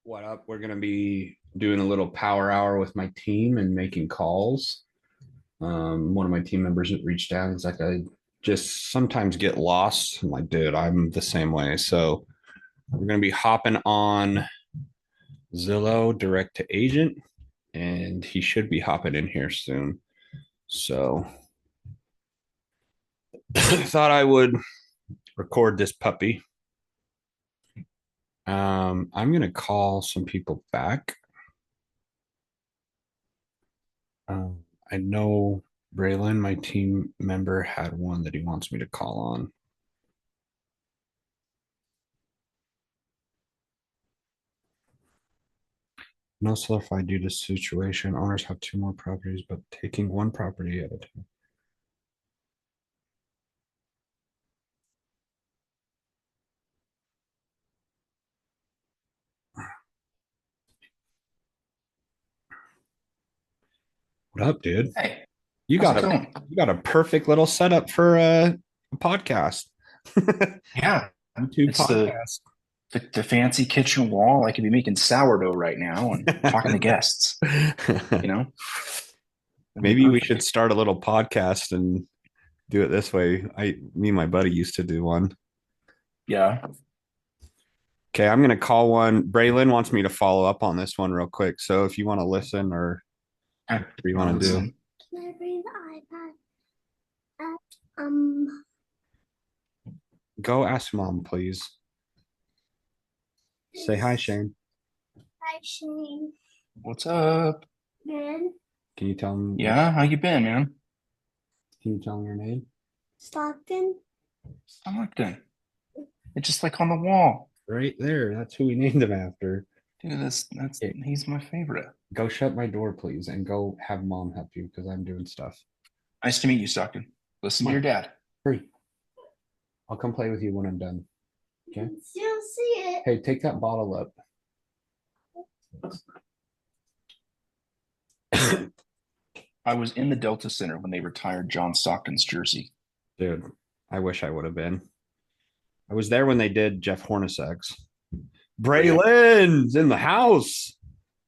What up? We're going to be doing a little power hour with my team and making calls. One of my team members reached out. He's like, I just sometimes get lost. I'm like, dude, I'm the same way. So we're going to be hopping on Zillow direct to agent, and he should be hopping in here soon. So I thought I would record this puppy. I'm going to call some people back. I know Braylon, my team member, had one that he wants me to call on. No solidified due to situation. Owners have two more properties, but taking one property at a time. What up, dude? Hey, You how's got it a going? you got a perfect little setup for a podcast. Yeah, YouTube it's the, podcast. the the fancy kitchen wall. I could be making sourdough right now and talking to guests. You know, that'd be Maybe we should perfect. start a little podcast and do it this way. Me and my buddy used to do one. Yeah. Okay, I'm gonna call one. Braylon wants me to follow up on this one real quick. So if you want to listen or I, whatever you I'll want to do, listen. Can I bring the iPad? go ask mom, please. Say hi, Shane. Hi, Shane. What's up? Good. Can you tell him what? Yeah, how you been, man? Can you tell him your name? Stockton. Stockton. It's just like on the wall. Right there. That's who we named him after. Dude, that's Okay, he's my favorite. go shut my door, please, and go have mom help you because I'm doing stuff. Nice to meet you, Stockton. Listen Come to your on, dad. hurry. I'll come play with you when I'm done. You Okay. can still see it. Hey, take that bottle up. I was in the Delta Center when they retired John Stockton's jersey. Dude, I wish I would have been. I was there when they did Jeff Hornacek's. Braylon's in the house.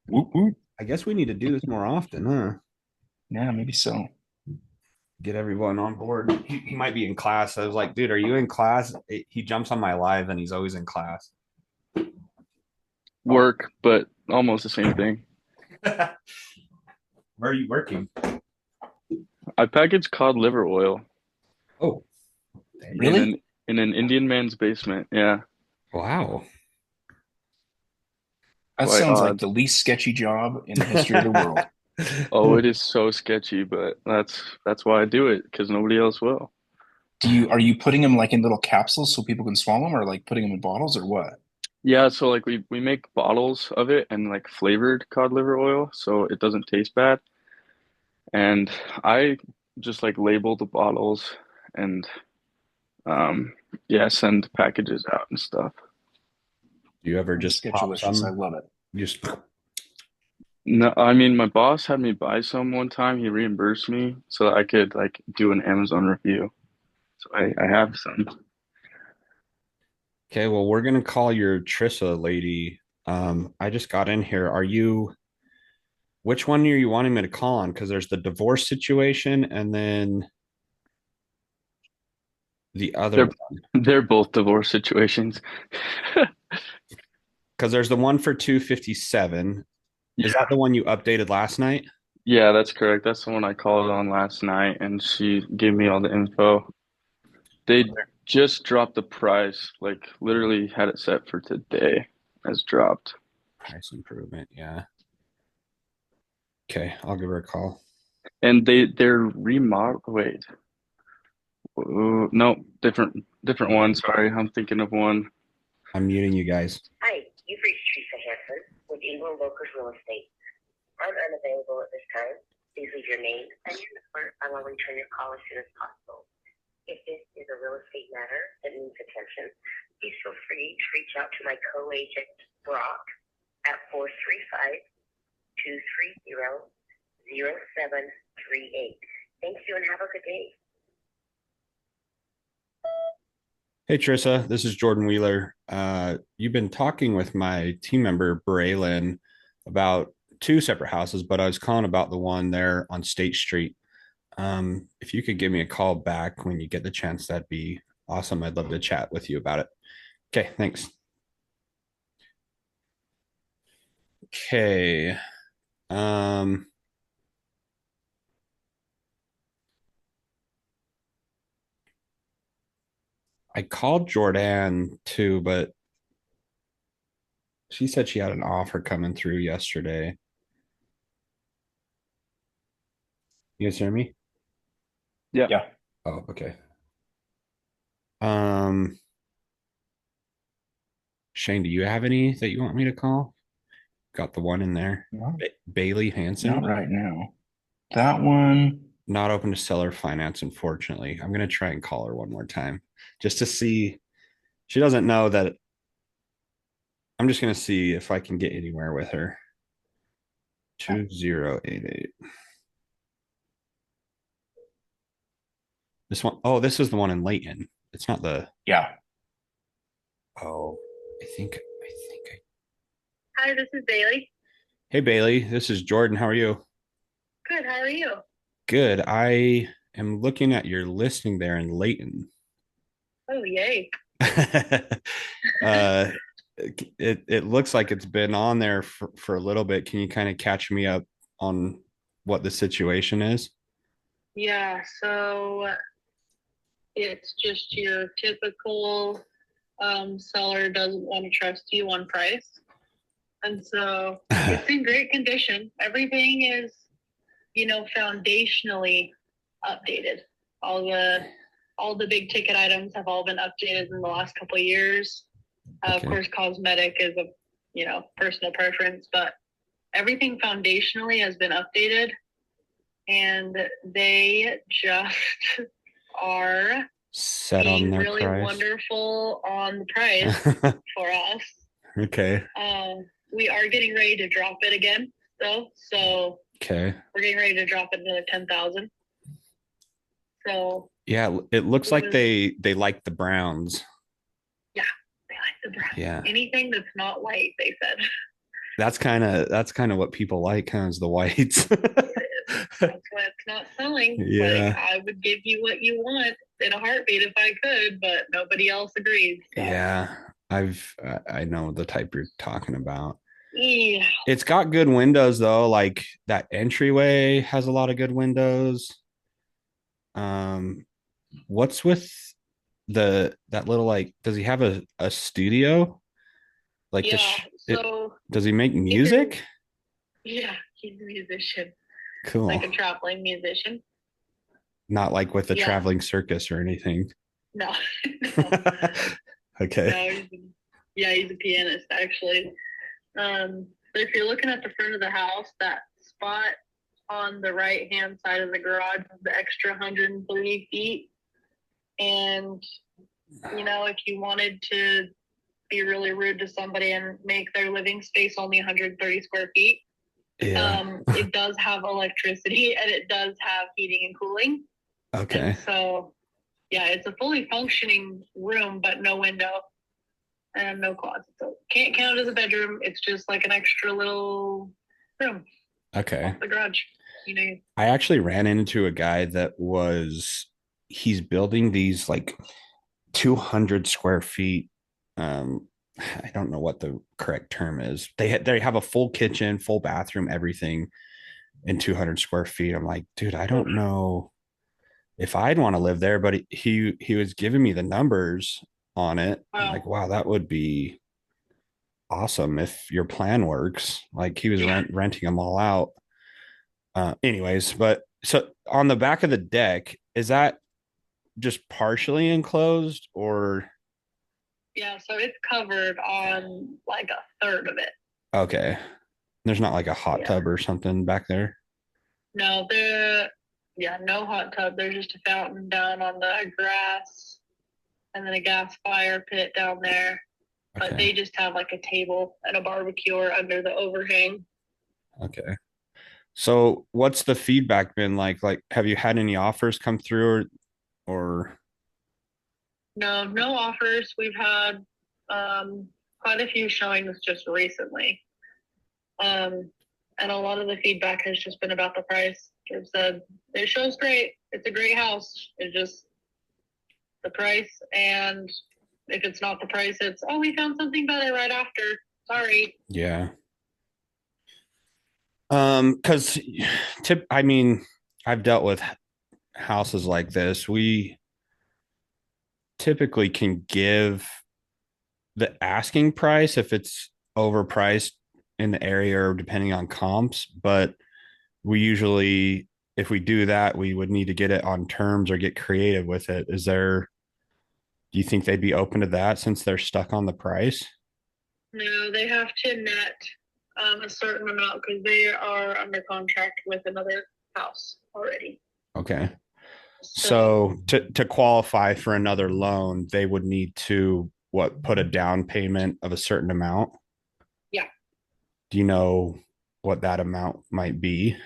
Whoop whoop. I guess we need to do this more often, huh? Yeah, maybe so. Get everyone on board. He might be in class. I was like, dude, are you in class? He jumps on my live and he's always in class. Oh, Work, but almost the same thing. where are you working? I package cod liver oil Oh, in Really? an Indian man's basement. Yeah, wow. That quite sounds like odd. the least sketchy job in the history of the world. Oh, it is so sketchy, but that's why I do it because nobody else will. Are you putting them like in little capsules so people can swallow them, or like putting them in bottles, or what? Yeah, so like we make bottles of it and like flavored cod liver oil, so it doesn't taste bad. And I just like label the bottles and um yeah, send packages out and stuff. Do you ever It's just pop sketchalicious. I some? love it. Just No, I mean my boss had me buy some one time. He reimbursed me so that I could like do an Amazon review. So I have some. okay. Well, we're gonna call your Trissa lady. I just got in here. Are you? Which one are you wanting me to call on? Because there's the divorce situation, and then the other They're one. they're both divorce situations. Because there's the one for 257. Is that Yeah. the one you updated last night? Yeah, that's correct. That's the one I called on last night and she gave me all the info. They just dropped the price, like literally had it set for today as dropped. Price improvement. Yeah. Okay, I'll give her a call. And they're remodel wait. No, different one. Sorry, I'm thinking of one. I'm muting you guys. Hi, you've reached Teresa Hanson with England Locals Real Estate. I'm unavailable at this time. Please leave your name and your number, and I'll return your call as soon as possible. If this is a real estate matter that needs attention, please feel free to reach out to my co-agent, Brock, at 435-230-0738. Thank you and have a good day. Hey Trissa, this is Jordan Wheeler. You've been talking with my team member Braylon about two separate houses, but I was calling about the one there on State Street. If you could give me a call back when you get the chance, that'd be awesome. I'd love to chat with you about it. Okay, thanks. Okay. Um, I called Jordan too, but she said she had an offer coming through yesterday. You guys hear me? Yeah. Yeah. Oh, okay. Um, Shane, do you have any that you want me to call? Got the one in there. Not, Bailey not Hanson, right now. That one. not open to seller finance, unfortunately. I'm going to try and call her one more time just to see. She doesn't know that. I'm just going to see if I can get anywhere with her. 2088. This one, oh, this is the one in Layton. It's not the, Yeah. oh, I think. Hi, this is Bailey. Hey, Bailey, this is Jordan. How are you? Good, how are you? Good. I am looking at your listing there in Layton. Oh, yay. uh, it looks like it's been on there for a little bit. Can you kind of catch me up on what the situation is? Yeah, so it's just your typical seller doesn't want to trust you on price. And so it's in great condition. Everything is, foundationally updated. All the big ticket items have all been updated in the last couple of years. Of Okay. course, cosmetic is a personal preference, but everything foundationally has been updated, and they just are Set on being their really price. wonderful on the price for us. Okay. We are getting ready to drop it again, though. So Okay. we're getting ready to drop it another 10,000. So Yeah, it looks it like was, they like the Browns. yeah, they like the brown. Yeah. Anything that's not white, they said. That's kind of what people like, kind of is the whites. That's why it's not selling. Like, Yeah. I would give you what you want in a heartbeat if I could, but nobody else agrees. So. Yeah. I know the type you're talking about. Yeah. It's got good windows though, like that entryway has a lot of good windows. Um, what's with the that little like does he have a studio? Like the Yeah. it So does he make music? yeah, he's a musician, Cool. like a traveling musician. Not like with the Yeah. traveling circus or anything. No, no, Okay. no. He's a pianist actually. But if you're looking at the front of the house, that spot on the right hand side of the garage is the extra 130 feet. And if you wanted to be really rude to somebody and make their living space only 130 square feet, Yeah. it does have electricity and it does have heating and cooling. Okay. And so, yeah, it's a fully functioning room, but no window and no closet. So can't count it as a bedroom. It's just like an extra little room Okay. off the garage. I actually ran into a guy he's building these like 200 square feet. I don't know what the correct term is. They have a full kitchen, full bathroom, everything in 200 square feet. I'm like, dude, I don't know if I'd want to live there, but he was giving me the numbers on it. I'm like, wow, that would be awesome if your plan works. Like he was renting them all out. Anyways, but so on the back of the deck, is that just partially enclosed or Yeah, so it's covered on like a third of it. okay? There's not like a hot tub or something back there. No, no hot tub. There's just a fountain down on the grass and then a gas fire pit down there. But they just have like a table and a barbecue under the overhang. Okay. So what's the feedback been like? Like, have you had any offers come through or No, no offers. We've had quite a few showings just recently. And a lot of the feedback has just been about the price. They've said, it show's great. It's a great house. It's just the price. And if it's not the price, it's, oh, we found something better right after. Sorry. Yeah. Because I mean, I've dealt with houses like this. We typically can give the asking price if it's overpriced in the area or depending on comps, but we usually, if we do that, we would need to get it on terms or get creative with it. Do you think they'd be open to that since they're stuck on the price? No, they have to net a certain amount because they are under contract with another house already. Okay. So to qualify for another loan, they would need to put a down payment of a certain amount? Yeah. Do you know what that amount might be?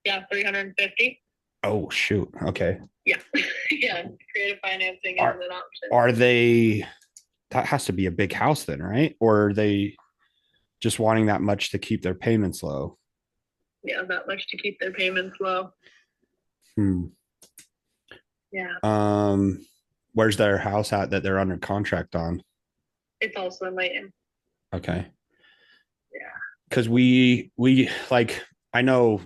Yeah, 350. Oh shoot. Okay. Yeah. Yeah. Creative financing is an option. Are they, that has to be a big house then, right? Or are they just wanting that much to keep their payments low? Yeah, that much to keep their payments low. Yeah. Where's their house at that they're under contract on? It's also in Layton. Okay. Yeah. Because we like, I know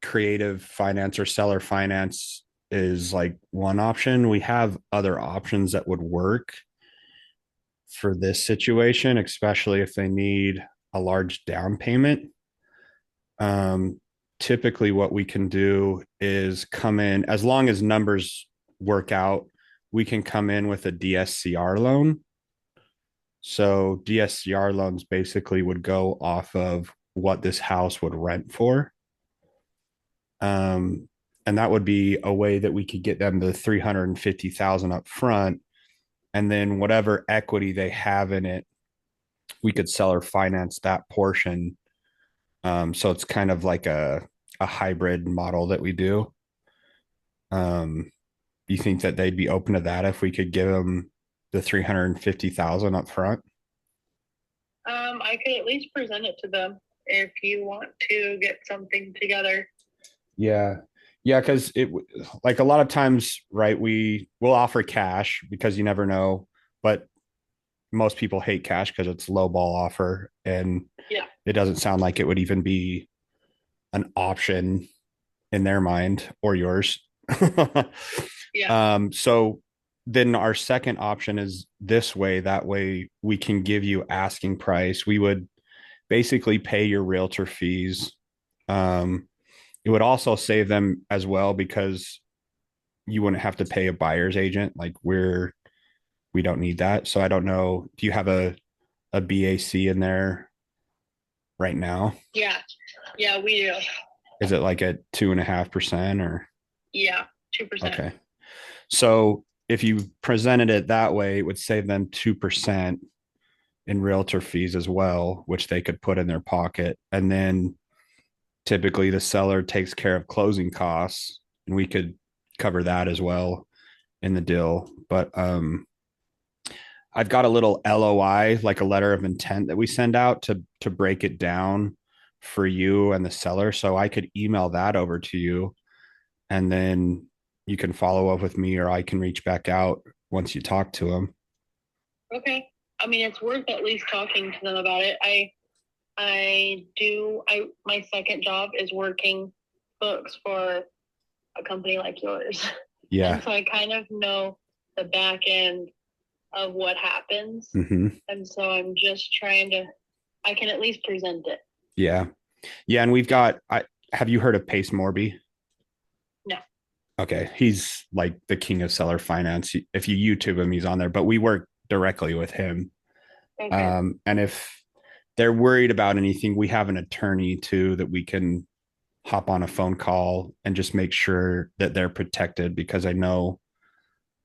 creative finance or seller finance is like one option. We have other options that would work for this situation, especially if they need a large down payment. Typically what we can do is come in, as long as numbers work out, we can come in with a DSCR loan. So DSCR loans basically would go off of what this house would rent for. And that would be a way that we could get them the 350,000 up front. And then whatever equity they have in it, we could sell or finance that portion. So it's kind of like a hybrid model that we do. You think that they'd be open to that if we could give them the 350,000 up front? I could at least present it to them if you want to get something together. Yeah. Yeah, because it, like, a lot of times, right, we will offer cash because you never know, but most people hate cash because it's low ball offer, and yeah, it doesn't sound like it would even be an option in their mind or yours. Yeah. So then our second option is this way. That way we can give you asking price. We would basically pay your realtor fees. It would also save them as well because you wouldn't have to pay a buyer's agent. Like we don't need that. So I don't know. Do you have a BAC in there right now? Yeah. Yeah, we do. Is it like at 2.5% or? Yeah, 2%. Okay. So if you presented it that way, it would save them 2% in realtor fees as well, which they could put in their pocket. And then typically the seller takes care of closing costs, and we could cover that as well in the deal. But I've got a little LOI, like a letter of intent that we send out to break it down for you and the seller. So I could email that over to you, and then you can follow up with me, or I can reach back out once you talk to them. Okay. I mean, it's worth at least talking to them about it. My second job is working books for a company like yours. Yeah. And so I kind of know the back end of what happens. Mm-hmm. And so I'm just I can at least present it. Yeah. Yeah. And have you heard of Pace Morby? No. Okay. He's like the king of seller finance. If you YouTube him, he's on there, but we work directly with him. Okay. And if they're worried about anything, we have an attorney too that we can hop on a phone call and just make sure that they're protected, because I know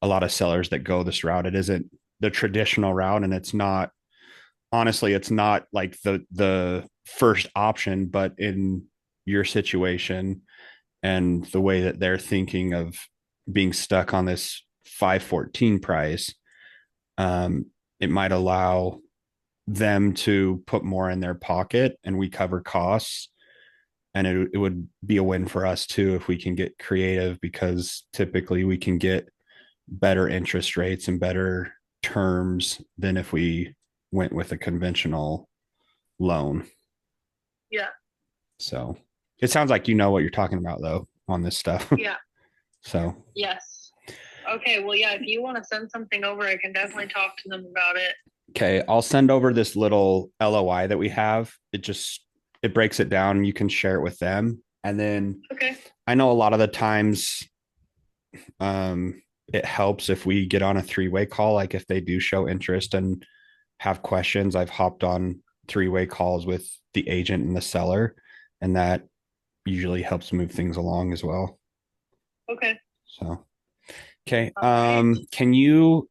a lot of sellers that go this route. It isn't the traditional route, and it's not like the first option, but in your situation and the way that they're thinking of being stuck on this 514 price, it might allow them to put more in their pocket and we cover costs. And it would be a win for us too if we can get creative, because typically we can get better interest rates and better terms than if we went with a conventional loan. Yeah. So it sounds like you know what you're talking about though on this stuff. Yeah. So Yes. Okay. Well, yeah, if you want to send something over, I can definitely talk to them about it. okay, I'll send over this little LOI that we have. It breaks it down. You can share it with them. And then Okay. I know a lot of the times it helps if we get on a three-way call. Like if they do show interest and have questions, I've hopped on three-way calls with the agent and the seller, and that usually helps move things along as well. Okay. So, okay. All right. Can you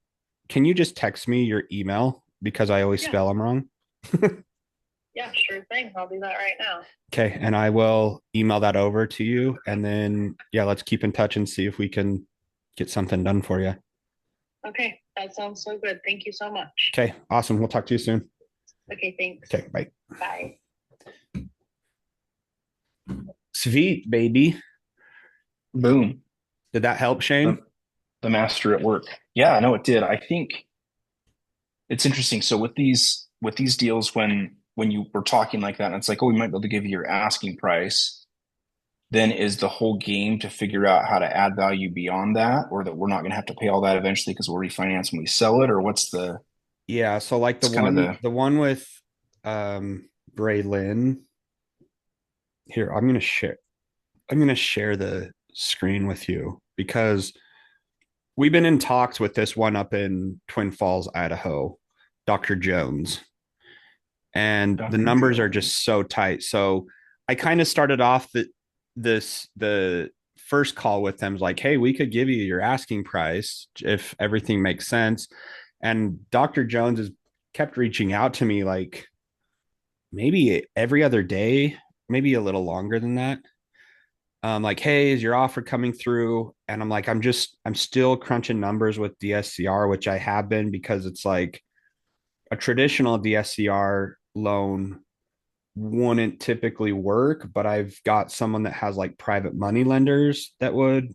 just text me your email, because I always Yeah. spell them wrong? Yeah, sure thing. I'll do that right now. Okay, and I will email that over to you, and then yeah, let's keep in touch and see if we can get something done for you. Okay. That sounds so good. Thank you so much. Okay, awesome. We'll talk to you soon. Okay. Thanks. Okay, bye. Bye. Sweet, baby. Boom. Did that help, Shane? The master at work. Yeah, no, it did. I think it's interesting. So with these deals, when you were talking like that, and it's like, oh, we might be able to give you your asking price, then is the whole game to figure out how to add value beyond that, or that we're not going to have to pay all that eventually because we'll refinance when we sell it, or what's the Yeah, so like the It's kind of the one with Braylon. Here, I'm gonna share the screen with you, because we've been in talks with this one up in Twin Falls, Idaho, Dr. Jones. And the Dr. numbers are Jones. just so tight. So I kind of started off the first call with them like, hey, we could give you your asking price if everything makes sense. And Dr. Jones has kept reaching out to me like maybe every other day, maybe a little longer than that. Like, hey, is your offer coming through? And I'm like, I'm still crunching numbers with DSCR, which I have been, because it's like a traditional DSCR loan wouldn't typically work, but I've got someone that has like private money lenders that would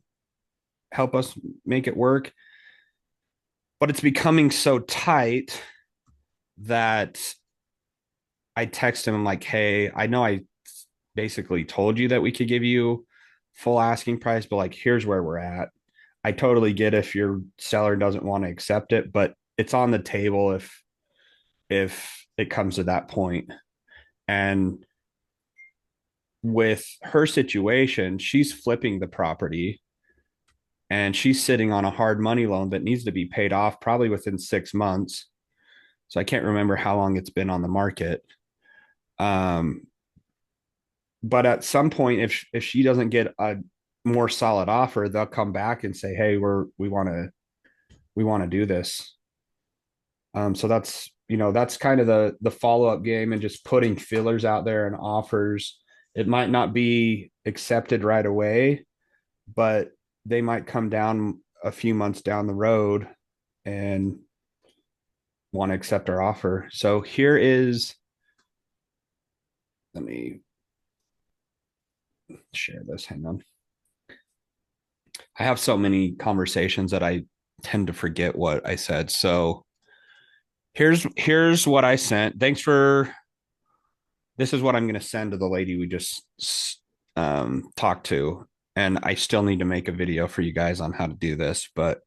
help us make it work. But it's becoming so tight that I text him. I'm like, hey, I know I basically told you that we could give you full asking price, but like, here's where we're at. I totally get if your seller doesn't want to accept it, but it's on the table if it comes to that point. And with her situation, she's flipping the property and she's sitting on a hard money loan that needs to be paid off probably within 6 months. So I can't remember how long it's been on the market. But at some point, if she doesn't get a more solid offer, they'll come back and say, hey, we want to do this. So that's kind of the follow-up game, and just putting fillers out there and offers. It might not be accepted right away, but they might come down a few months down the road and want to accept our offer. So let me share this. Hang on. I have so many conversations that I tend to forget what I said. So here's what I sent. This is what I'm going to send to the lady we just talked to. And I still need to make a video for you guys on how to do this, but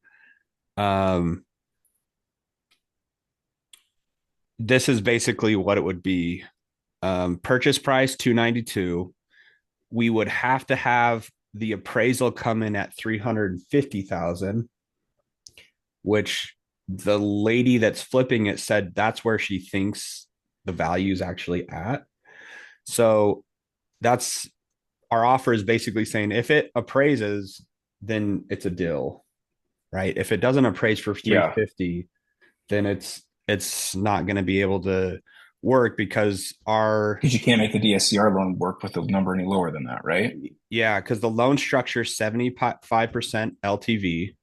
this is basically what it would be. Purchase price $292. We would have to have the appraisal come in at $350,000, which the lady that's flipping it said that's where she thinks the value is actually at. So that's our offer, is basically saying if it appraises, then it's a deal, right? If it doesn't appraise for 350, then it's not going to be able to work, because you can't make the DSCR loan work with a number any lower than that, right? because the loan structure is 75% LTV.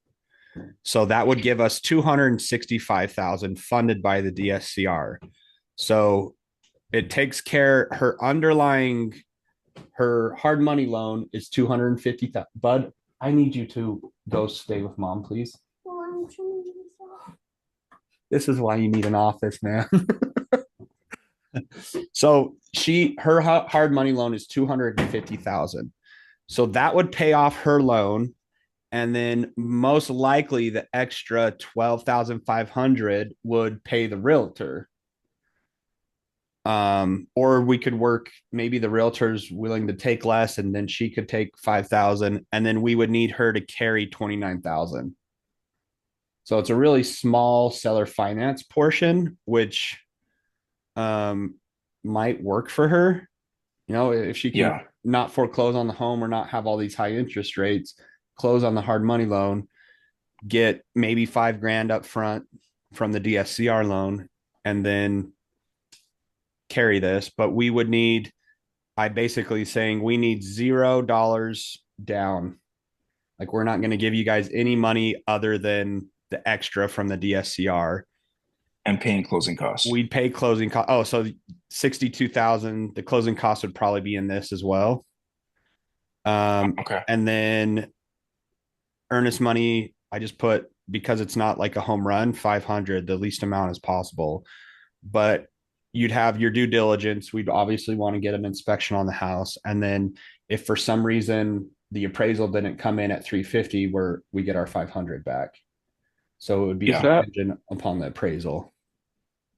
So that would give us 265,000 funded by the DSCR. So it takes care her underlying her hard money loan is 250,000. Bud, I need you to go stay with mom, please. This is why you need an office, man. So her hard money loan is 250,000. So that would pay off her loan, and then most likely the extra 12,500 would pay the realtor. Or we could work, maybe the realtor's willing to take less and then she could take 5,000 and then we would need her to carry 29,000. So it's a really small seller finance portion, which might work for her. You know, if she can not foreclose on the home or not have all these high interest rates, close on the hard money loan, get maybe $5,000 up front from the DSCR loan, and then carry this. But we would need, I basically saying we need $0 down. Like, we're not going to give you guys any money other than the extra from the DSCR. And paying closing costs. We'd pay closing costs. Oh, so 62,000. The closing costs would probably be in this as well. Okay. And then earnest money, I just put, because it's not like a home run, 500, the least amount as possible. But you'd have your due diligence. We'd obviously want to get an inspection on the house. And then if for some reason the appraisal didn't come in at 350, where we get our 500 back. So it would be contingent upon the appraisal.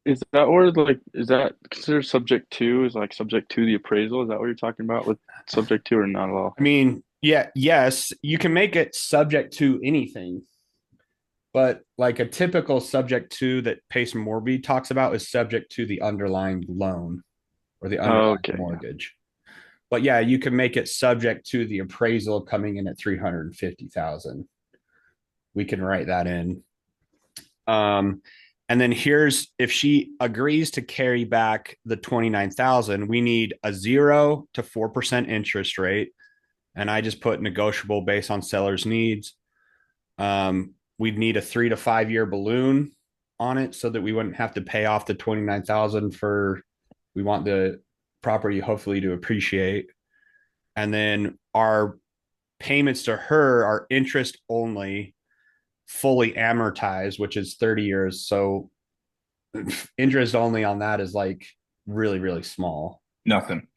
Is that, or like, is that considered subject to, is like subject to the appraisal? Is that what you're talking about with subject to, or not at all? I mean, yes, you can make it subject to anything. But like a typical subject to that Pace Morby talks about is subject to the underlying loan or the underlying mortgage. But yeah, you can make it subject to the appraisal coming in at 350,000. We can write that in. And then here's, if she agrees to carry back the 29,000, we need a 0 to 4% interest rate. And I just put negotiable based on seller's needs. We'd need a 3 to 5 year balloon on it so that we wouldn't have to pay off the 29,000 we want the property hopefully to appreciate. And then our payments to her are interest only, fully amortized, which is 30 years. So interest only on that is like really, really small. Nothing.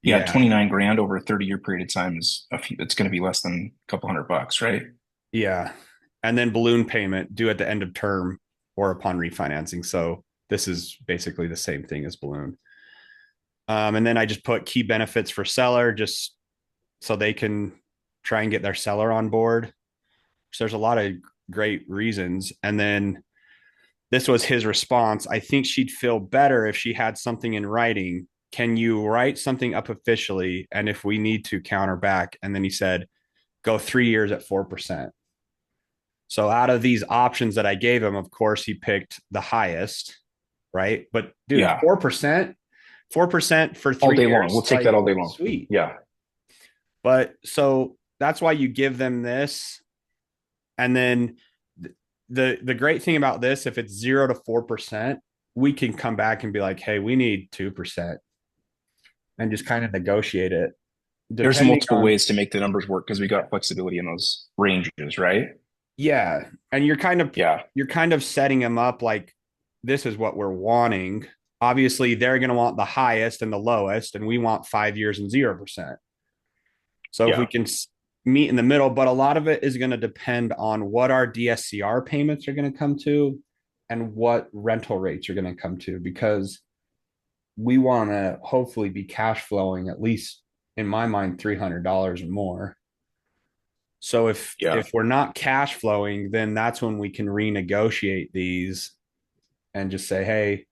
Yeah, 29 grand over a 30-year period of time is it's going to be less than a couple $100, right? Yeah. And then balloon payment due at the end of term or upon refinancing. So this is basically the same thing as balloon. And then I just put key benefits for seller, just so they can try and get their seller on board. So there's a lot of great reasons. And then this was his response. I think she'd feel better if she had something in writing. Can you write something up officially? And if we need to, counter back. And then he said, go 3 years at 4%. So out of these options that I gave him, of course, he picked the highest, right? But dude, 4%, 4% for 3 years. All day long. We'll take that all day long. Sweet. Yeah. But so that's why you give them this. And then the great thing about this, if it's 0 to 4%, we can come back and be like, hey, we need 2% and just kind of negotiate it. There's multiple ways to make the numbers work because we got flexibility in those ranges, right? Yeah. And you're kind of setting them up like, this is what we're wanting. Obviously, they're going to want the highest and the lowest, and we want 5 years and 0%. So if we can meet in the middle, but a lot of it is going to depend on what our DSCR payments are going to come to and what rental rates are going to come to, because we want to hopefully be cash flowing at least, in my mind, $300 or more. So if we're not cash flowing, then that's when we can renegotiate these and just say, hey,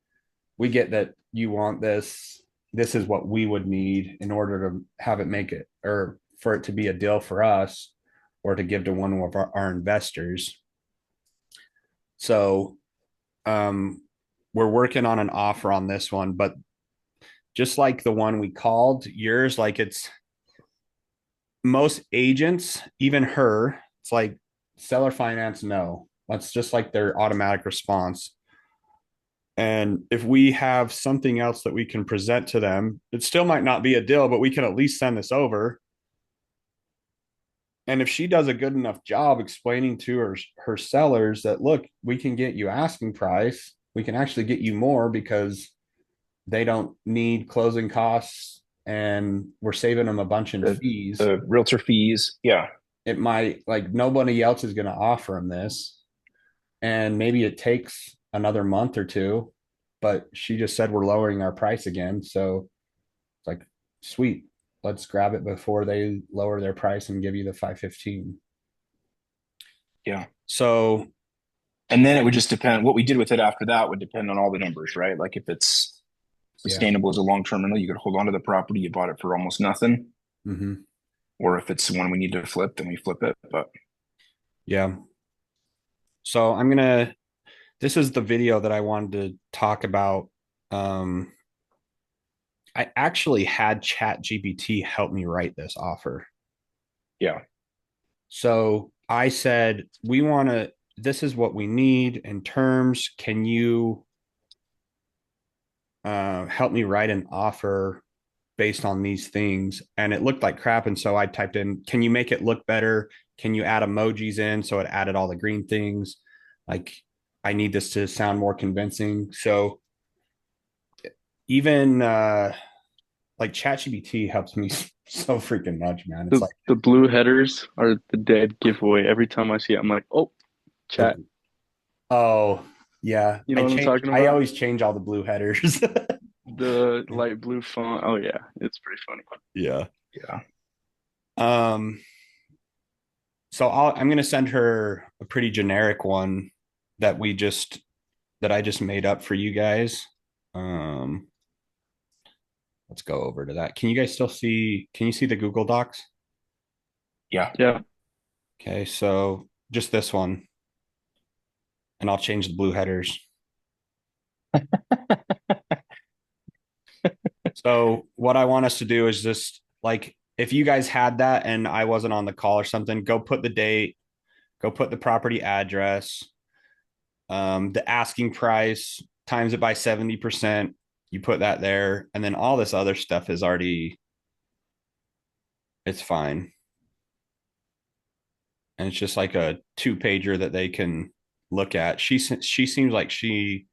we get that you want this. This is what we would need in order to have it make it, or for it to be a deal for us, or to give to one of our investors. So we're working on an offer on this one, but just like the one we called, yours, like, it's most agents, even her, it's like seller finance, no. That's just like their automatic response. And if we have something else that we can present to them, it still might not be a deal, but we can at least send this over. And if she does a good enough job explaining to her sellers that, look, we can get you asking price, we can actually get you more because they don't need closing costs and we're saving them a bunch in fees. The realtor fees. Yeah. It might, like, nobody else is going to offer them this. And maybe it takes another month or two, but she just said we're lowering our price again. So it's like, sweet, let's grab it before they lower their price and give you the 515. Yeah. So, and then it would just depend. What we did with it after that would depend on all the numbers, right? Like if it's sustainable as a long-term rental, you could hold on to the property. You bought it for almost nothing. Mm-hmm. Or if it's one we need to flip, then we flip it. But yeah. So this is the video that I wanted to talk about. I actually had ChatGPT help me write this offer. Yeah. So I said, this is what we need in terms. Can you help me write an offer based on these things? And it looked like crap. And so I typed in, can you make it look better? Can you add emojis in? So it added all the green things. Like, I need this to sound more convincing. So even like ChatGPT helps me so freaking much, man. It's like The blue headers are the dead giveaway. Every time I see it, I'm like, oh, chat. Oh, yeah. You know what I'm talking I about? always change all the blue headers. The light blue font. Oh yeah, it's pretty funny. Yeah. Yeah. So I'm going to send her a pretty generic one that I just made up for you guys. Let's go over to that. Can you guys can you see the Google Docs? Yeah. Yeah. Okay, so just this one. And I'll change the blue headers. So what I want us to do is just, like, if you guys had that and I wasn't on the call or something, go put the date, go put the property address, the asking price, times it by 70%. You put that there, and then all this other stuff is already, it's fine. And it's just like a 2-pager that they can look at. She seems like she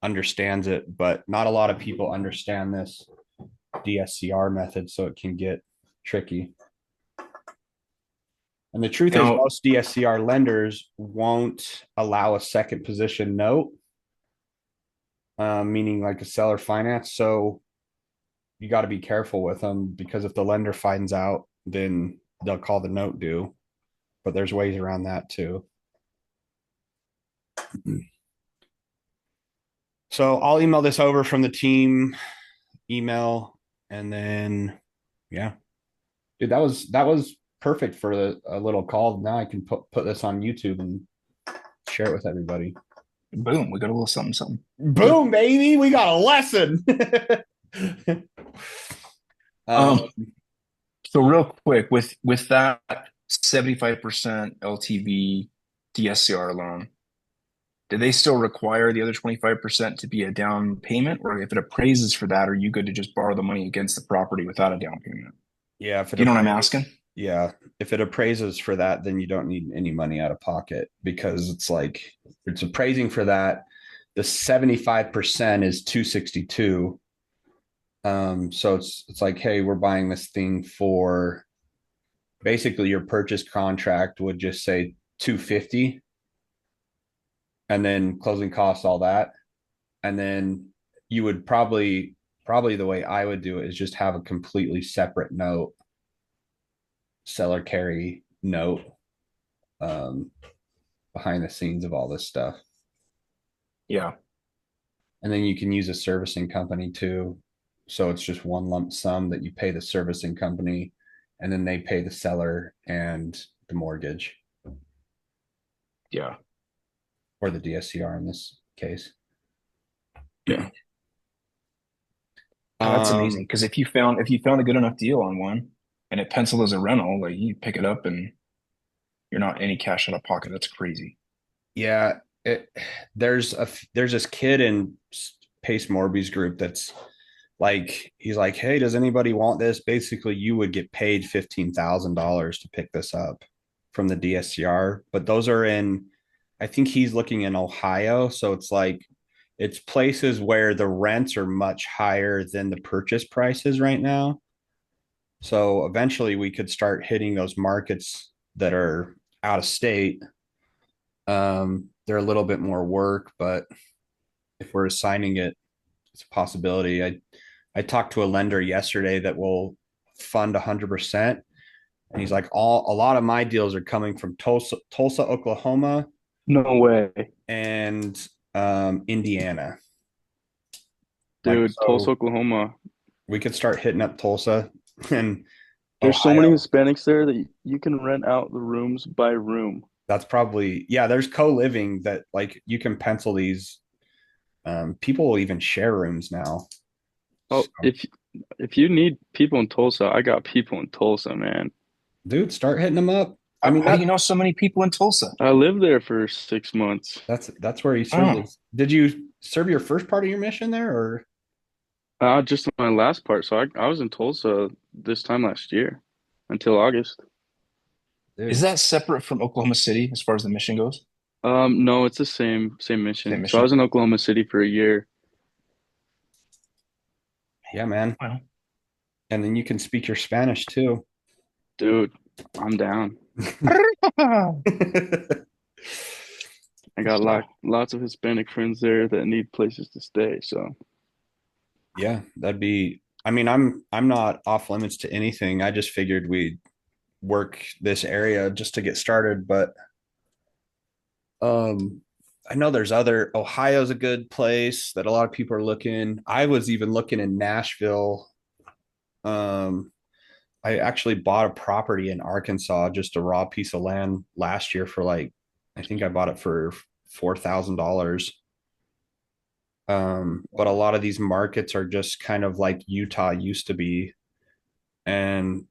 understands it, but not a lot of people understand this DSCR method, so it can get tricky. And the truth is, most DSCR lenders won't allow a second position note, meaning like a seller finance. So you got to be careful with them, because if the lender finds out, then they'll call the note due. But there's ways around that too. So I'll email this over from the team email, and then, yeah, dude, that was perfect for a little call. Now I can put this on YouTube and share it with everybody. Boom, we got a little something. Boom, baby, we got a lesson. So real quick, with that 75% LTV DSCR loan, do they still require the other 25% to be a down payment? Or if it appraises for that, are you good to just borrow the money against the property without a down payment? Yeah. Do you know what I'm asking? Yeah. If it appraises for that, then you don't need any money out of pocket, because it's like, it's appraising for that. The 75% is 262. So it's like, hey, we're buying this thing for, basically your purchase contract would just say 250, and then closing costs, all that. And then you would probably the way I would do it is just have a completely separate note, seller carry note, behind the scenes of all this stuff. Yeah. And then you can use a servicing company too. So it's just one lump sum that you pay the servicing company, and then they pay the seller and the mortgage. Yeah. Or the DSCR in this case. Yeah. That's amazing. Because if you found a good enough deal on one and it penciled as a rental, like you pick it up and You're not any cash out of pocket. That's crazy. Yeah, it, there's this kid in Pace Morby's group that's like, he's like, hey, does anybody want this? Basically, you would get paid $15,000 to pick this up from the DSCR, but those are in, I think he's looking in Ohio, so it's like it's places where the rents are much higher than the purchase prices right now. So eventually we could start hitting those markets that are out of state. They're a little bit more work, but if we're assigning it, it's a possibility. I talked to a lender yesterday that will fund 100%, and he's like, a lot of my deals are coming from Tulsa, Oklahoma, No way. and Indiana. Like, Dude, Tulsa, so Oklahoma. we could start hitting up Tulsa and There's so many Ohio. Hispanics there that you can rent out the rooms by room. That's probably, yeah, there's co-living that like you can pencil these. People will even share rooms now. So, Oh, if you need people in Tulsa, I got people in Tulsa, man. dude, start hitting them up. I How, mean, how do you know so many people in Tulsa? I lived there for 6 months. that's where you served. Oh, Did you serve your first part of your mission there, or Just my last part. So I was in Tulsa this time last year until August. is dude? that separate from Oklahoma City as far as the mission goes? No, it's the same Same mission. So I mission? was in Oklahoma City for a year. Yeah, man. Well, And then you can speak your Spanish too. Dude, I'm down. I got lots of Hispanic friends there that need places to stay. So Yeah, that'd be. I mean, I'm not off limits to anything. I just figured we'd work this area just to get started, but um, I know there's other. Ohio's a good place that a lot of people are looking. I was even looking in Nashville. Um, I actually bought a property in Arkansas, just a raw piece of land last year for like, I think I bought it for $4,000. But a lot of these markets are just kind of like Utah used to be. And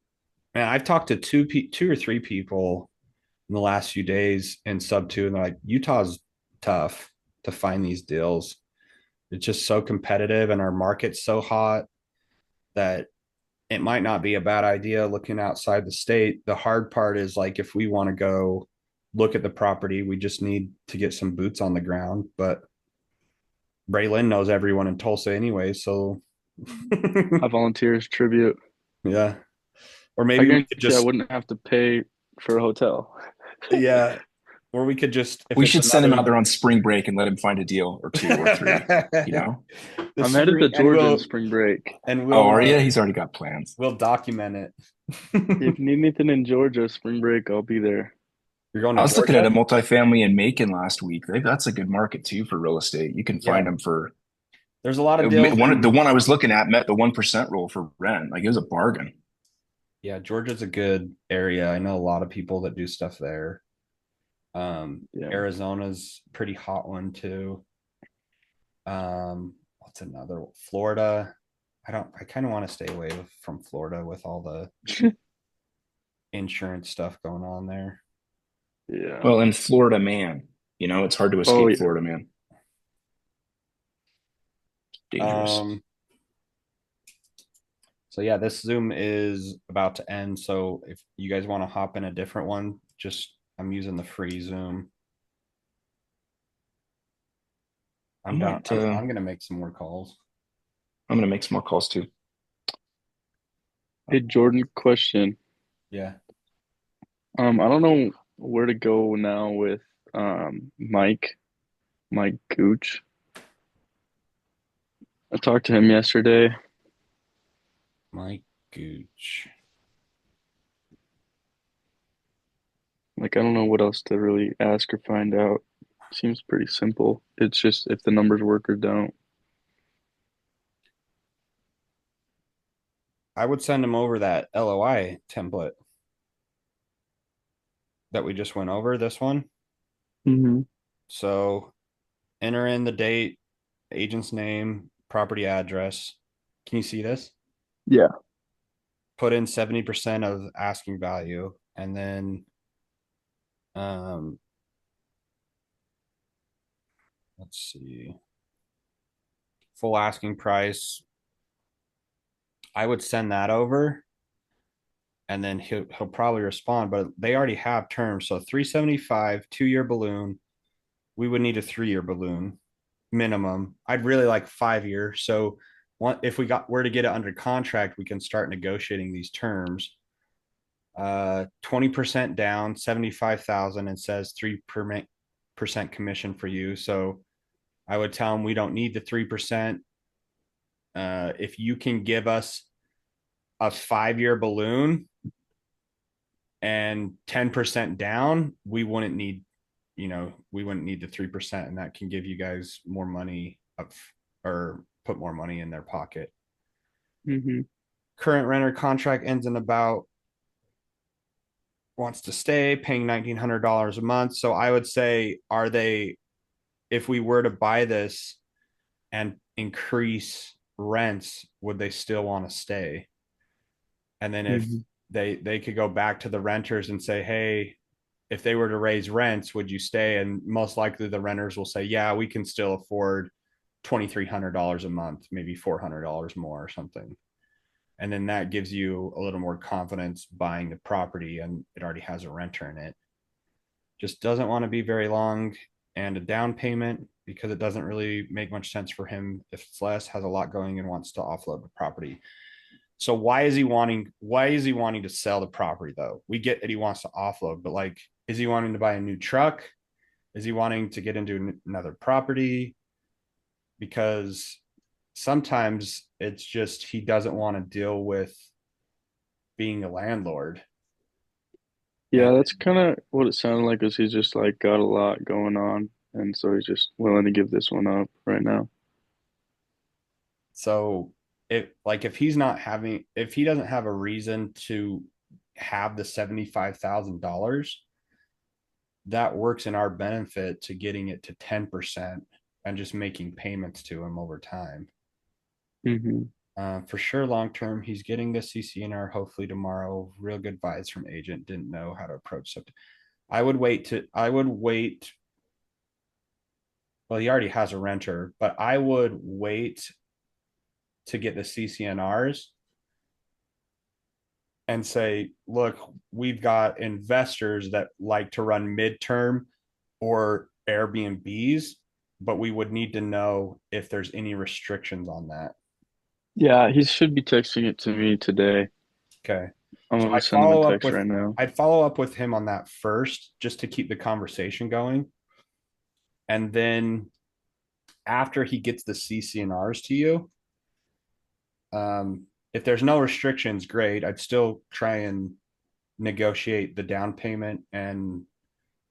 man, I've talked to two or three people in the last few days in Subto, and they're like, Utah's tough to find these deals. It's just so competitive, and our market's so hot that it might not be a bad idea looking outside the state. The hard part is like if we want to go look at the property, we just need to get some boots on the ground. But Braylon knows everyone in Tulsa anyway, so I volunteer as tribute. yeah. Or I maybe we could guarantee I just, wouldn't have to pay for a hotel. yeah. Or we could just, if we it's should send him another, out there on spring break and let him find a deal or two or three, you know? the I'm headed to spring, Georgia in spring break. and Oh, we'll are you? He's already got plans. we'll document it. If you need anything in Georgia, spring break, I'll be there. You're going I to was looking at a Georgia? multifamily in Macon last week. That's a good market too for real estate. You can find Yeah. them for There's a lot of deals the in, one I was looking at met the 1% rule for rent. Like it was a bargain. yeah, Georgia's a good area. I know a lot of people that do stuff there. Yeah. Arizona's pretty hot one too. What's another? Florida. I kind of want to stay away from Florida with all the insurance stuff going on there. Yeah. Well, in Florida, man, it's hard to Oh, escape yeah. Florida, man. Dangerous. So yeah, this Zoom is about to end. So if you guys want to hop in a different one, just I'm using the free Zoom. I'm down. I'm gonna make some more calls. I'm gonna make some more calls too. Hey, Jordan, question. Yeah. I don't know where to go now with Mike Gooch. I talked to him yesterday. Mike Gooch. Like, I don't know what else to really ask or find out. Seems pretty simple. It's just if the numbers work or don't. I would send him over that LOI template that we just went over, this one. Mm-hmm. So enter in the date, agent's name, property address. Can you see this? Yeah. Put in 70% of asking value, and then Um, let's see. Full asking price. I would send that over and then he'll probably respond, but they already have terms. So 375, 2-year balloon. We would need a 3-year balloon minimum. I'd really like 5-year. So if we were to get it under contract, we can start negotiating these terms. 20% down, 75,000, and says 3% commission for you. So I would tell them we don't need the 3%. If you can give us a 5-year balloon and 10% down, we wouldn't need the 3%, and that can give you guys more money up or put more money in their pocket. Mm-hmm. Current renter contract ends in about wants to stay paying $1,900 a month. So I would say, if we were to buy this and increase rents, would they still want to stay? And then if Mm-hmm. they could go back to the renters and say, hey, if they were to raise rents, would you stay? And most likely the renters will say, yeah, we can still afford $2,300 a month, maybe $400 more or something. And then that gives you a little more confidence buying the property, and it already has a renter in it. Just doesn't want to be very long, and a down payment, because it doesn't really make much sense for him if it's less, has a lot going and wants to offload the property. So why is he wanting to sell the property though? We get that he wants to offload, but like, is he wanting to buy a new truck? Is he wanting to get into another property? Because sometimes it's just he doesn't want to deal with being a landlord. Yeah, And that's kind of what it sounded like. Is he's just like got a lot going on, and so he's just willing to give this one up right now. so if he doesn't have a reason to have the $75,000, that works in our benefit to getting it to 10% and just making payments to him over time. Mm-hmm. For sure, long term, he's getting the CCNR hopefully tomorrow. Real good vibes from agent. Didn't know how to approach it. I would wait. Well, he already has a renter, but I would wait to get the CCNRs and say, look, we've got investors that like to run midterm or Airbnbs, but we would need to know if there's any restrictions on that. Yeah, he should be texting it to me today. Okay. I'm So gonna send him a text right now. I'd follow up with him on that first, just to keep the conversation going. And then after he gets the CCNRs to you, if there's no restrictions, great. I'd still try and negotiate the down payment and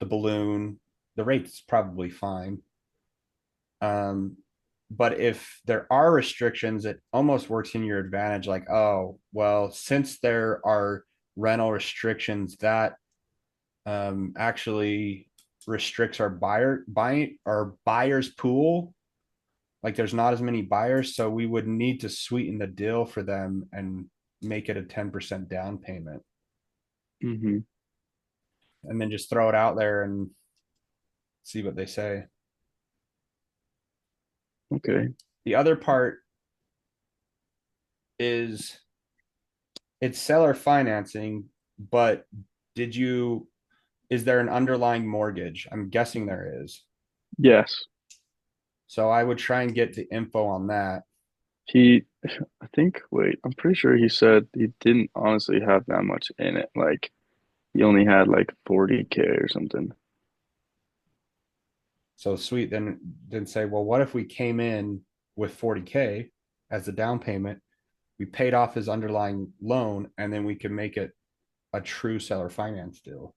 the balloon. The rate's probably fine. But if there are restrictions, it almost works in your advantage. Like, oh, well, since there are rental restrictions, that actually restricts our buyer's pool. Like, there's not as many buyers, so we would need to sweeten the deal for them and make it a 10% down payment, Mm-hmm. and then just throw it out there and see what they say. Okay. The other part is it's seller financing, but did you is there an underlying mortgage? I'm guessing there is. Yes. So I would try and get the info on that. I think, wait, I'm pretty sure he said he didn't honestly have that much in it. Like, he only had like 40K or something. So sweet. Then say, well, what if we came in with 40K as the down payment? We paid off his underlying loan, and then we can make it a true seller finance deal.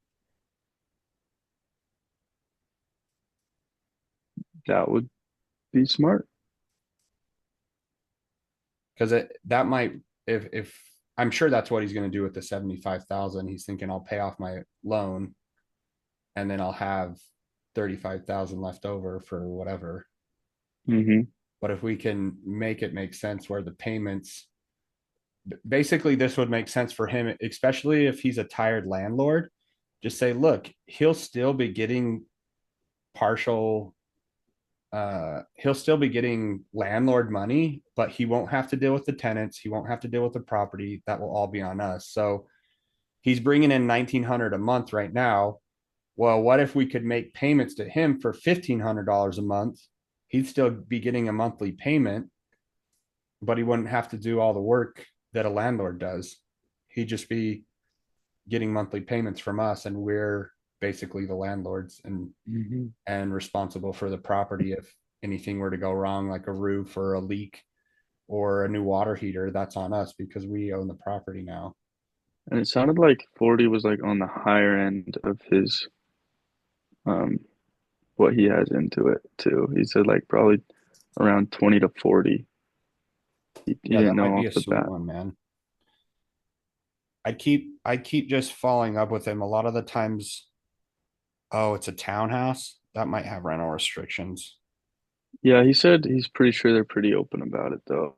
That would be smart. Because that might, if I'm sure that's what he's going to do with the 75,000. He's thinking, I'll pay off my loan, and then I'll have 35,000 left over for whatever. Mm-hmm. But if we can make it make sense where the payments, basically this would make sense for him, especially if he's a tired landlord. just say, look, he'll still be getting partial he'll still be getting landlord money, but he won't have to deal with the tenants, he won't have to deal with the property. That will all be on us. So he's bringing in 1900 a month right now. Well, what if we could make payments to him for $1,500 a month? He'd still be getting a monthly payment, but he wouldn't have to do all the work that a landlord does. He'd just be getting monthly payments from us, and we're basically the landlords and responsible for the property if anything were to go wrong, like a roof or a leak or a new water heater. That's on us because we own the property now. And it sounded like 40 was like on the higher end of his um what he has into it too. He said like probably around 20 to 40. He Yeah, that didn't know might be off a the sweet bat. one, man. I keep just following up with him a lot of the times. Oh, it's a townhouse that might have rental restrictions. Yeah, he said he's pretty sure they're pretty open about it though.